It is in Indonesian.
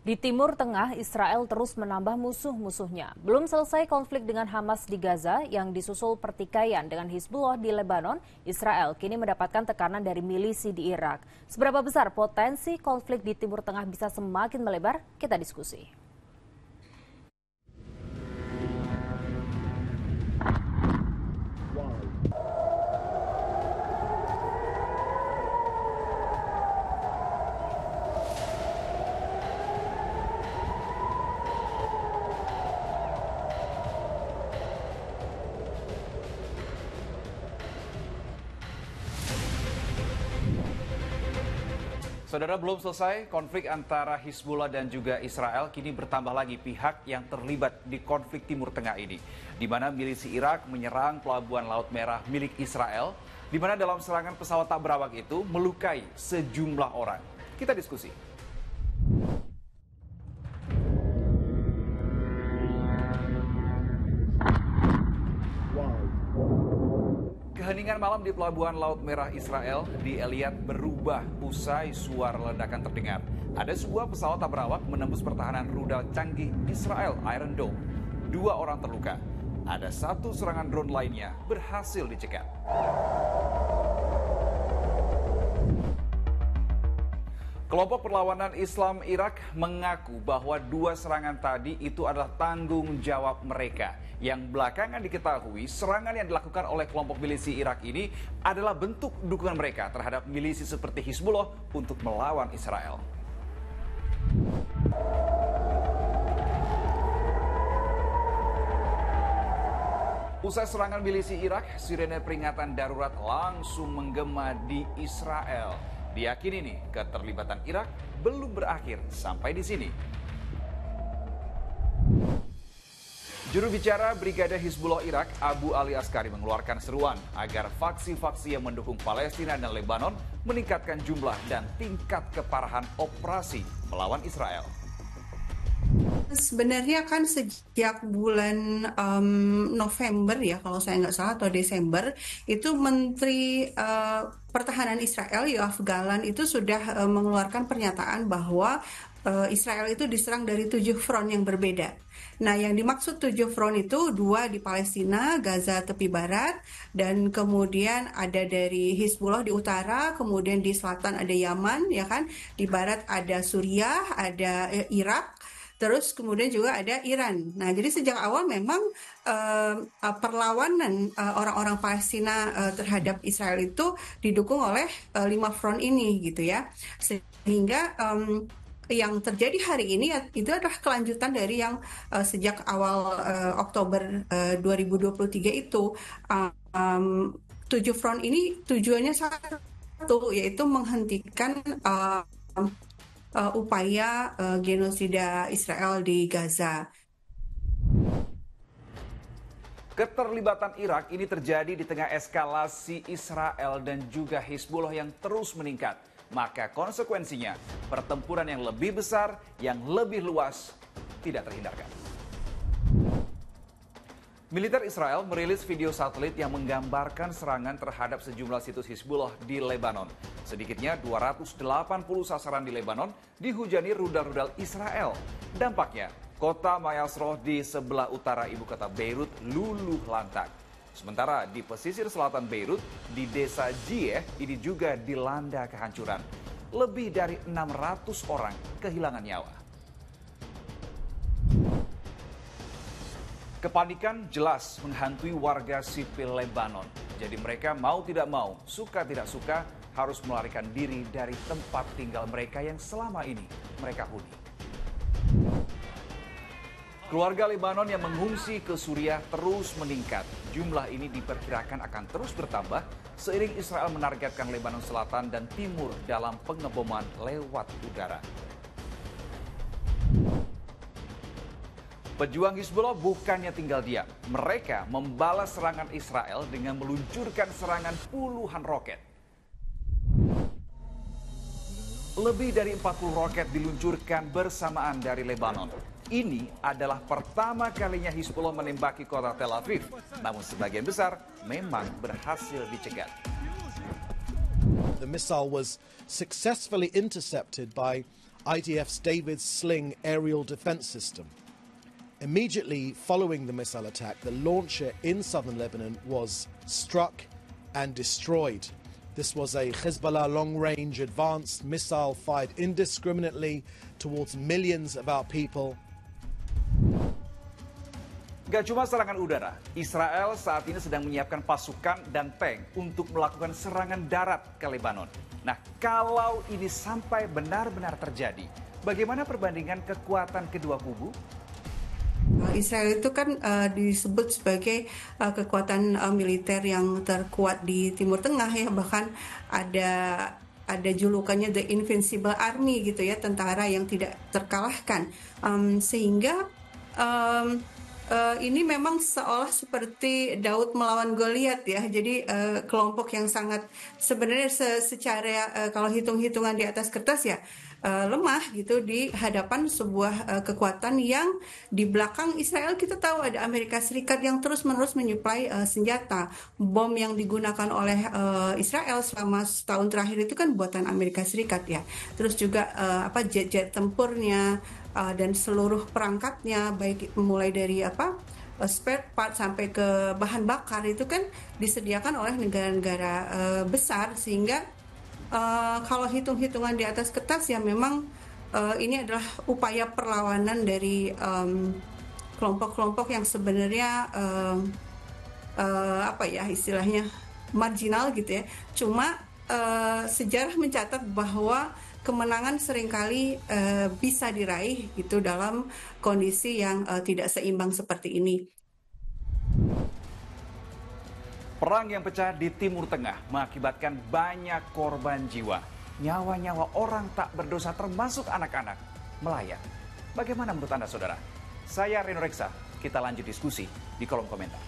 Di Timur Tengah, Israel terus menambah musuh-musuhnya. Belum selesai konflik dengan Hamas di Gaza yang disusul pertikaian dengan Hizbullah di Lebanon, Israel kini mendapatkan tekanan dari milisi di Irak. Seberapa besar potensi konflik di Timur Tengah bisa semakin melebar? Kita diskusi. Saudara, belum selesai konflik antara Hizbullah dan juga Israel, kini bertambah lagi pihak yang terlibat di konflik Timur Tengah ini, di mana milisi Irak menyerang pelabuhan Laut Merah milik Israel, di mana dalam serangan pesawat tak berawak itu melukai sejumlah orang. Kita diskusi. Keheningan malam di pelabuhan Laut Merah Israel di Eilat berubah usai suara ledakan terdengar. Ada sebuah pesawat tak berawak menembus pertahanan rudal canggih Israel Iron Dome. 2 orang terluka. Ada 1 serangan drone lainnya berhasil dicegat. Kelompok perlawanan Islam Irak mengaku bahwa 2 serangan tadi itu adalah tanggung jawab mereka. Yang belakangan diketahui serangan yang dilakukan oleh kelompok milisi Irak ini adalah bentuk dukungan mereka terhadap milisi seperti Hizbullah untuk melawan Israel. Usai serangan milisi Irak, sirene peringatan darurat langsung menggema di Israel. Diyakini nih, keterlibatan Irak belum berakhir sampai di sini. Juru bicara Brigade Hizbullah Irak, Abu Ali Askari mengeluarkan seruan agar faksi-faksi yang mendukung Palestina dan Lebanon meningkatkan jumlah dan tingkat keparahan operasi melawan Israel. Sebenarnya kan sejak bulan November ya, kalau saya nggak salah, atau Desember, itu Menteri Pertahanan Israel, Yoav Gallant, itu sudah mengeluarkan pernyataan bahwa Israel itu diserang dari 7 front yang berbeda. Nah, yang dimaksud 7 front itu 2 di Palestina, Gaza tepi barat, dan kemudian ada dari Hizbullah di utara, kemudian di selatan ada Yaman, ya kan, di barat ada Suriah, ada Irak, terus kemudian juga ada Iran. Nah, jadi sejak awal memang perlawanan orang-orang Palestina terhadap Israel itu didukung oleh 5 front ini, gitu ya. Sehingga yang terjadi hari ini itu adalah kelanjutan dari yang sejak awal Oktober 2023 itu. 7 front ini tujuannya satu, yaitu menghentikan upaya genosida Israel di Gaza. Keterlibatan Irak ini terjadi di tengah eskalasi Israel dan juga Hizbullah yang terus meningkat. Maka konsekuensinya pertempuran yang lebih besar, yang lebih luas tidak terhindarkan. Militer Israel merilis video satelit yang menggambarkan serangan terhadap sejumlah situs Hizbullah di Lebanon. Sedikitnya 280 sasaran di Lebanon dihujani rudal-rudal Israel. Dampaknya, kota Mayasroh di sebelah utara ibu kota Beirut luluh lantak. Sementara di pesisir selatan Beirut, di desa Jiyeh, ini juga dilanda kehancuran. Lebih dari 600 orang kehilangan nyawa. Kepanikan jelas menghantui warga sipil Lebanon. Jadi mereka mau tidak mau, suka tidak suka, harus melarikan diri dari tempat tinggal mereka yang selama ini mereka huni. Keluarga Lebanon yang mengungsi ke Suriah terus meningkat. Jumlah ini diperkirakan akan terus bertambah seiring Israel menargetkan Lebanon Selatan dan Timur dalam pengeboman lewat udara. Pejuang Hizbullah bukannya tinggal diam. Mereka membalas serangan Israel dengan meluncurkan serangan puluhan roket. Lebih dari 40 roket diluncurkan bersamaan dari Lebanon. Ini adalah pertama kalinya Hizbullah menembaki kota Tel Aviv, namun sebagian besar memang berhasil dicegat. The missile was successfully intercepted by IDF's David Sling aerial defense system. Immediately following the missile attack, the launcher in southern Lebanon was struck and destroyed. This was a Hezbollah long-range advanced missile fired indiscriminately towards millions of our people. Gak cuma serangan udara, Israel saat ini sedang menyiapkan pasukan dan tank untuk melakukan serangan darat ke Lebanon. Nah, kalau ini sampai benar-benar terjadi, bagaimana perbandingan kekuatan kedua kubu? Israel itu kan disebut sebagai kekuatan militer yang terkuat di Timur Tengah ya, bahkan ada julukannya The Invincible Army gitu ya, tentara yang tidak terkalahkan, sehingga ini memang seolah seperti Daud melawan Goliat ya. Jadi kelompok yang sangat sebenarnya secara kalau hitung-hitungan di atas kertas ya lemah gitu di hadapan sebuah kekuatan yang di belakang Israel kita tahu ada Amerika Serikat yang terus-menerus menyuplai senjata. Bom yang digunakan oleh Israel selama setahun terakhir itu kan buatan Amerika Serikat ya. Terus juga jet-jet tempurnya dan seluruh perangkatnya, baik mulai dari spare part sampai ke bahan bakar itu kan disediakan oleh negara-negara besar, sehingga kalau hitung-hitungan di atas kertas ya memang ini adalah upaya perlawanan dari kelompok-kelompok yang sebenarnya istilahnya marginal gitu ya. Cuma sejarah mencatat bahwa kemenangan seringkali bisa diraih gitu dalam kondisi yang tidak seimbang seperti ini. Perang yang pecah di Timur Tengah mengakibatkan banyak korban jiwa. Nyawa-nyawa orang tak berdosa termasuk anak-anak melayang. Bagaimana menurut Anda, saudara? Saya Reno Reksa. Kita lanjut diskusi di kolom komentar.